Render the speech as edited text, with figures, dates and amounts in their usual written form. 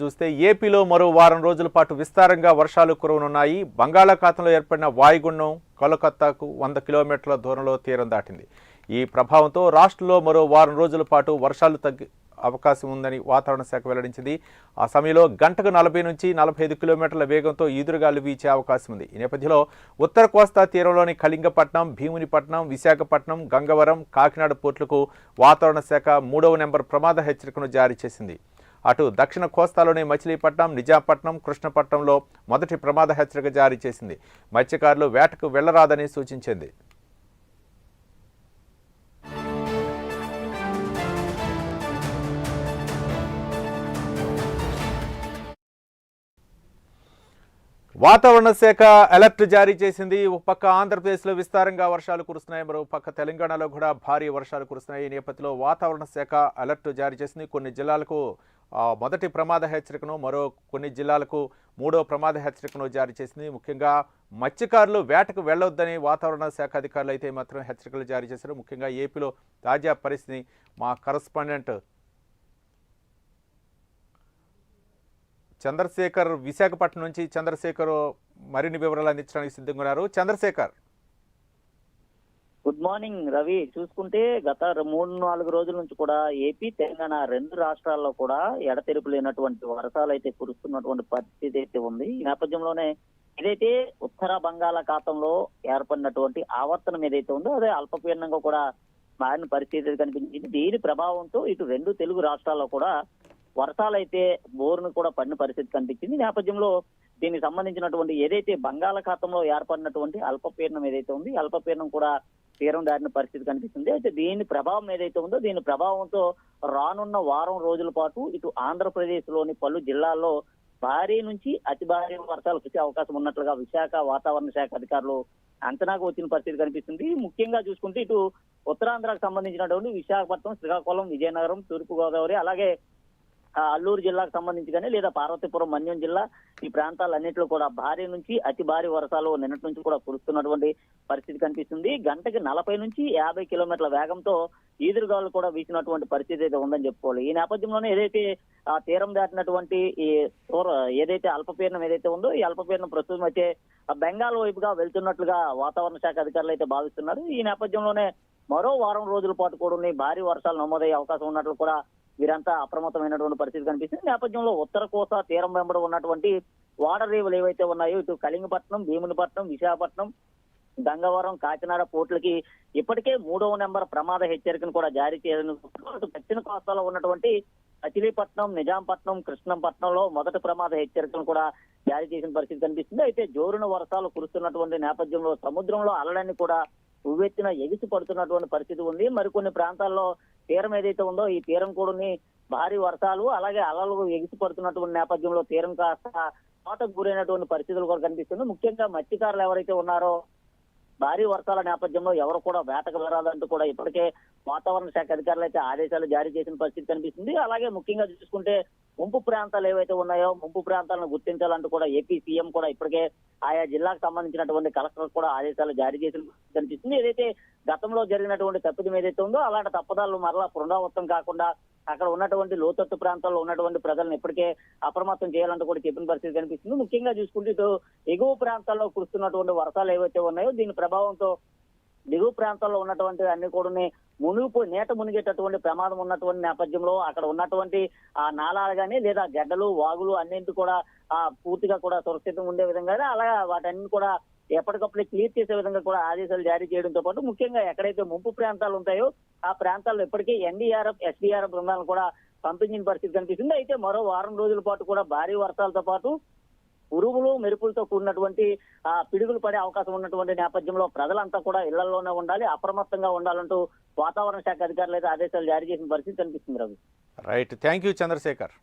చూస్తే ఏపీలో మరో వారం రోజుల పాటు విస్తారంగా వర్షాలు కురవనున్నాయి. బంగాళాఖాతంలో ఏర్పడిన వాయుగుండం కోలకత్తాకు 100 కిలోమీటర్ల దూరంలో తీరం దాటింది. ఈ ప్రభావంతో రాష్ట్రంలో మరో వారం రోజుల పాటు వర్షాలు తగ్గే అవకాశం ఉందని వాతావరణ శాఖ వెల్లడించింది. ఆ సమయంలో గంటకు 40 నుంచి 45 కిలోమీటర్ల వేగంతో ఈదురుగాలు వీచే అవకాశం ఉంది. ఈ నేపథ్యంలో ఉత్తర కోస్తా తీరంలోని కళింగపట్నం, భీమునిపట్నం, విశాఖపట్నం, గంగవరం, కాకినాడ పోర్టులకు వాతావరణ శాఖ 3వ నెంబర్ ప్రమాద హెచ్చరికను జారీ చేసింది. అటు దక్షిణ కోస్తాలోని మచిలీపట్నం, నిజాంపట్నం, కృష్ణపట్నంలో మొదటి ప్రమాద హెచ్చరిక జారీ చేసింది. మత్స్యకారులు వేటకు వెళ్లరాదని సూచించింది. వాతావరణ శాఖ అలర్ట్ జారీ చేసింది. ఒక పక్క ఆంధ్రప్రదేశ్లో విస్తారంగా వర్షాలు కురుస్తున్నాయి, మరో పక్క తెలంగాణలో కూడా భారీ వర్షాలు కురుస్తున్నాయి. ఈ నేపథ్యంలో వాతావరణ శాఖ అలర్ట్ జారీ చేసింది. కొన్ని జిల్లాలకు మొదటి ప్రమాద హెచ్చరికను, మరో కొన్ని జిల్లాలకు 3వ ప్రమాద హెచ్చరికను జారీ చేసింది. ముఖ్యంగా మత్స్యకారులు వేటకు వెళ్లొద్దని వాతావరణ శాఖ అధికారులు అయితే మాత్రం హెచ్చరికలు జారీ చేశారు. ముఖ్యంగా ఏపీలో తాజా పరిస్థితిని మా కరస్పాండెంట్ చంద్రశేఖర్ విశాఖపట్నం నుంచి మరిన్ని వివరాలు అందించడానికి సిద్ధంగా ఉన్నారు. Chandrashekar, good morning Ravi. చూసుకుంటే గత 3-4 రోజుల నుంచి కూడా ఏపీ, తెలంగాణ 2 రాష్ట్రాల్లో కూడా ఎడతెరిపి లేనటువంటి వర్షాలు అయితే కురుస్తున్నటువంటి పరిస్థితి అయితే ఉంది. ఈ నేపథ్యంలోనే ఏదైతే ఉత్తర బంగాళాఖాతంలో ఏర్పడినటువంటి ఆవర్తనం ఏదైతే ఉందో అదే అల్పపీడనంగా కూడా మారిన పరిస్థితి కనిపించింది. దీని ప్రభావంతో ఇటు 2 తెలుగు రాష్ట్రాల్లో కూడా వర్షాలైతే బోరును కూడా పడిన పరిస్థితి కనిపించింది. ఈ నేపథ్యంలో దీనికి సంబంధించినటువంటి ఏదైతే బంగాళాఖాతంలో ఏర్పడినటువంటి అల్పపీడనం ఏదైతే ఉంది, అల్పపీడనం కూడా తీరం దాటిన పరిస్థితి కనిపిస్తుంది. అయితే దీని ప్రభావం ఏదైతే ఉందో దీని ప్రభావంతో రానున్న వారం రోజుల పాటు ఇటు ఆంధ్రప్రదేశ్ లోని పలు జిల్లాల్లో భారీ నుంచి అతి భారీ వర్షాలు కురిసే అవకాశం ఉన్నట్లుగా విశాఖ వాతావరణ శాఖ అధికారులు అంచనాకు వచ్చిన పరిస్థితి కనిపిస్తుంది. ముఖ్యంగా చూసుకుంటే ఇటు ఉత్తరాంధ్రకు సంబంధించినటువంటి విశాఖపట్నం, శ్రీకాకుళం, విజయనగరం, తూర్పుగోదావరి, అలాగే అల్లూరు జిల్లాకు సంబంధించి కానీ లేదా పార్వతీపురం, మన్యం జిల్లా ఈ ప్రాంతాలన్నింటిలో కూడా భారీ నుంచి అతి భారీ వర్షాలు నిన్నటి నుంచి కూడా కురుస్తున్నటువంటి పరిస్థితి కనిపిస్తుంది. గంటకి 40 నుంచి 50 కిలోమీటర్ల వేగంతో ఈదురుగాలు కూడా వీసినటువంటి పరిస్థితి అయితే ఉందని చెప్పుకోవాలి. ఈ నేపథ్యంలోనే ఏదైతే ఆ తీరం దాటినటువంటి ఈ ఏదైతే అల్పపీడనం ఏదైతే ఉందో ఈ అల్పపీడనం ప్రస్తుతం అయితే బెంగాల్ వైపుగా వెళ్తున్నట్లుగా వాతావరణ శాఖ అధికారులు అయితే భావిస్తున్నారు. ఈ నేపథ్యంలోనే మరో వారం రోజుల పాటు కూడా భారీ వర్షాలు నమోదయ్యే అవకాశం ఉన్నట్లు కూడా వీరంతా అప్రమత్తమైనటువంటి పరిస్థితి కనిపిస్తుంది. నేపథ్యంలో ఉత్తర కోస్తా తీరం వెంబడి ఉన్నటువంటి వాటర్ రేవులు ఏవైతే ఉన్నాయో ఇటు కళింగపట్నం, భీమునిపట్నం, విశాఖపట్నం, గంగవరం, కాకినాడ పోర్టులకి ఇప్పటికే 3వ నెంబర్ ప్రమాద హెచ్చరికను కూడా జారీ చేయడం. దక్షిణ కోస్తాలో ఉన్నటువంటి మచిలీపట్నం, నిజాంపట్నం, కృష్ణపట్నంలో మొదటి ప్రమాద హెచ్చరికను కూడా జారీ చేసిన పరిస్థితి కనిపిస్తుంది. అయితే జోరున వర్షాలు కురుస్తున్నటువంటి నేపథ్యంలో సముద్రంలో అలలన్నీ కూడా ఉవ్వెత్తిన ఎగిసి పడుతున్నటువంటి పరిస్థితి ఉంది. మరికొన్ని ప్రాంతాల్లో తీరం ఏదైతే ఉందో ఈ తీరం కూడా భారీ వర్షాలు అలాగే అలలు ఎగిసి పడుతున్నటువంటి నేపథ్యంలో తీరం కాస్త కోతకు గురైనటువంటి పరిస్థితులు కూడా కనిపిస్తుంది. ముఖ్యంగా మత్స్యకారులు ఎవరైతే ఉన్నారో భారీ వర్షాల నేపథ్యంలో ఎవరు కూడా వేటకు వెళ్ళాలంటూ కూడా ఇప్పటికే వాతావరణ శాఖ అధికారులు అయితే ఆదేశాలు జారీ చేసిన పరిస్థితి కనిపిస్తుంది. అలాగే ముఖ్యంగా చూసుకుంటే ముంపు ప్రాంతాలు ఏవైతే ఉన్నాయో ముంపు ప్రాంతాలను గుర్తించాలంటూ కూడా ఏపీ సీఎం కూడా ఇప్పటికే ఆయా జిల్లాకు సంబంధించినటువంటి కలెక్టర్ కూడా ఆదేశాలు జారీ చేసిన కనిపిస్తుంది. ఏదైతే గతంలో జరిగినటువంటి తప్పిదం ఏదైతే ఉందో అలాంటి తప్పదాలు మరలా పునరావృతం కాకుండా అక్కడ ఉన్నటువంటి లోతట్టు ప్రాంతాల్లో ఉన్నటువంటి ప్రజలను ఇప్పటికే అప్రమత్తం చేయాలంటూ కూడా చెప్పిన పరిస్థితి కనిపిస్తుంది. ముఖ్యంగా చూసుకుంటే ఇటు ఎగువ ప్రాంతాల్లో కురుస్తున్నటువంటి వర్షాలు ఏవైతే ఉన్నాయో దీని ప్రభావంతో దిగువ ప్రాంతాల్లో ఉన్నటువంటి అన్ని కూడా నీట మునిగేటటువంటి ప్రమాదం ఉన్నటువంటి నేపథ్యంలో అక్కడ ఉన్నటువంటి ఆ నాలాలు కానీ లేదా గడ్డలు, వాగులు అన్నింటి కూడా పూర్తిగా కూడా సురక్షితంగా ఉండే విధంగా అలాగే వాటన్ని కూడా ఎప్పటికప్పుడు క్లియర్ చేసే విధంగా కూడా ఆదేశాలు జారీ చేయడంతో పాటు ముఖ్యంగా ఎక్కడైతే ముంపు ప్రాంతాలు ఉంటాయో ఆ ప్రాంతాల్లో ఇప్పటికే ఎన్డీఆర్ఎఫ్, ఎస్డీఆర్ఎఫ్ బృందాలను కూడా పంపించిన పరిస్థితి కనిపిస్తుంది. అయితే మరో వారం రోజుల పాటు కూడా భారీ వర్షాలతో పాటు ఉరుములు, మెరుపులతో కూడినటువంటి పిడుగులు పడే అవకాశం ఉన్నటువంటి నేపథ్యంలో ప్రజలంతా కూడా ఇళ్లలోనే ఉండాలి, అప్రమత్తంగా ఉండాలంటూ వాతావరణ శాఖ అధికారులు అయితే ఆదేశాలు జారీ చేసిన పరిస్థితి కనిపిస్తుంది. Ravi, right, thank you Chandrasekhar.